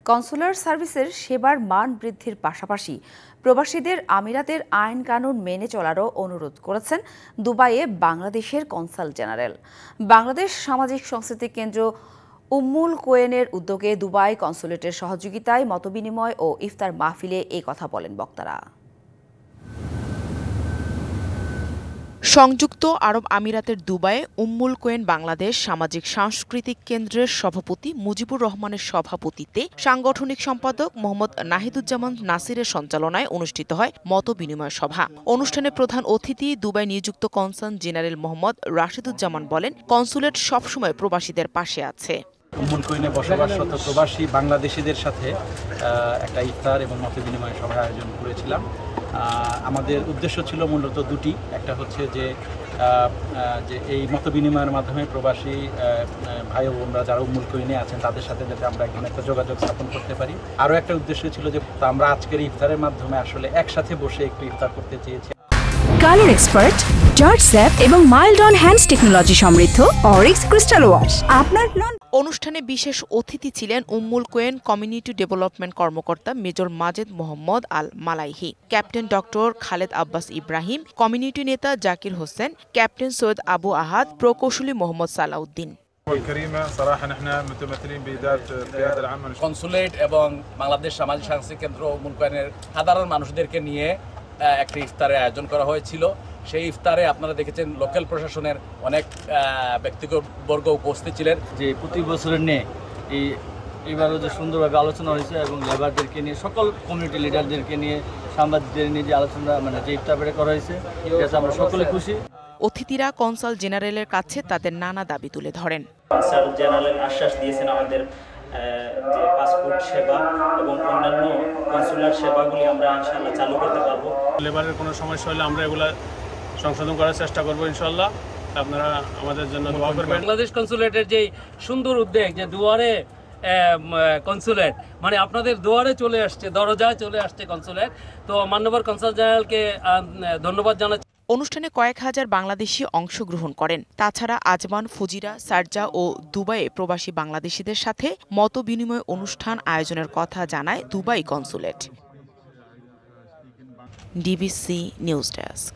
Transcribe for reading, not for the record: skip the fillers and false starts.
Consular সার্ভিসের সেবার মান বৃদ্ধির পাশাপাশি প্রবাসীদের আমিরাতের আইন কানুন মেনে চলারও অনুরোধ করেছেন দুবাইয়ে বাংলাদেশের কনসাল জেনারেল। বাংলাদেশ সামাজিক সংস্কৃতি কেন্দ্র উম্মুল কোয়েনের উদ্যোগে দুবাই কনসুলেটের সহযোগিতায় মতবিনিময় ও ইফতার মাহফিলে এই কথা বলেন বক্তারা। সংযুক্ত আরব আমিরাতের দুবাইয়ে উম্মুল কোয়েন বাংলাদেশ সামাজিক সাংস্কৃতিক কেন্দ্রের সভাপতি মুজিবুর রহমানের সভাপতিত্বে সাংগঠনিক সম্পাদক মোহাম্মদ নাহিদুজ্জামান নাসিরের সঞ্চালনায় অনুষ্ঠিত হয় মতবিনিময় সভা। অনুষ্ঠানে প্রধান অতিথি দুবাই নিযুক্ত কনসাল জেনারেল মোহাম্মদ রাশেদুজ্জামান বলেন, কনসুলেট সবসময় প্রবাসীদের পাশে আছে। উম্মুল কোয়েনে বসবাসরত প্রবাসী বাংলাদেশিদের সাথে একটা ইফতার এবং মতবিনিময় সভার আয়োজন করেছিলাম। আমাদের উদ্দেশ্য ছিল মূলত দুটি। একটা হচ্ছে যে এই মতবিনিময়ের মাধ্যমে প্রবাসী ভাই ও বোনরা যারা উম্মুল কোয়েনে আছেন তাদের সাথে যাতে আমরা এখানে একটা যোগাযোগ স্থাপন করতে পারি। আরও একটা উদ্দেশ্য ছিল যে আমরা আজকের ইফতারের মাধ্যমে আসলে একসাথে বসে একটু ইফতার করতে চেয়েছি। কালার এক্সপার্ট, জর্জ স্যাপ এবং মাইল্ড অন হ্যান্ডস টেকনোলজি সমৃদ্ধ অরিক্স ক্রিস্টাল ওয়াশ আপনার অনুষ্ঠানে বিশেষ অতিথি ছিলেন উম্মুল কোয়েন কমিউনিটি ডেভেলপমেন্ট কর্মকর্তা major Majed Mohammed Al Malaihi, captain doctor Khaled Abbas Ibrahim, community নেতা জাকির হোসেন, ক্যাপ্টেন সৈয়দ আবু আহাদ, প্রকৌশলী মোহাম্মদ সালাউদ্দিন। কনসুলেট এবং বাংলাদেশ সামাজিক সাংস্কৃতিক কেন্দ্র উম্মুল কোয়েনের সাধারণ মানুষদেরকে নিয়ে একটা ইফতারের আয়োজন করা হয়েছিল। সেই ইফতারে আপনারা দেখেছেন লোকাল প্রশাসনের অনেক ব্যক্তিবর্গ উপস্থিত ছিলেন। যে প্রতি বছরের নিয়ে এইবারও যে সুন্দরভাবে আলোচনা হয়েছে এবং লেবারদেরকে নিয়ে সকল কমিউনিটি লিডারদেরকে নিয়ে সাংবাদিকদের নিয়ে যে আলোচনা যে ইফতার করা হয়েছে এটাতে আমরা সকলে খুশি। অতিথিরা কনসাল জেনারেলের কাছে তাদের নানা দাবি তুলে ধরেন। কনসাল জেনারেল আশ্বাস দিয়েছেন আমাদের যে পাসপোর্ট সেবা এবং অন্যান্য কনসুলার সেবাগুলি আমরা ইনশাআল্লাহ চালু করতে পারবো। লেবারের কোনো সমস্যা হলে আমরা এগুলা সংশোধন করার চেষ্টা করবো ইনশাআল্লাহ। আপনারা আমাদের জন্য দোয়া করবেন। বাংলাদেশ কনসুলেটের যে সুন্দর উদ্যোগ যে দুয়ারে কনসুলেট, মানে আপনাদের দুয়ারে চলে আসছে, দরজায় চলে আসছে কনসুলেট। তো মাননীয় কনসাল জেনারেলকে ধন্যবাদ জানাচ্ছি। অনুষ্ঠানে কয়েক হাজার বাংলাদেশি অংশগ্রহণ করেন। তাছাড়া আজমান, ফুজিরা, সারজা ও দুবাইয়ে প্রবাসী বাংলাদেশিদের সাথে মতবিনিময় অনুষ্ঠান আয়োজনের কথা জানায় Dubai consulate. DBC news desk.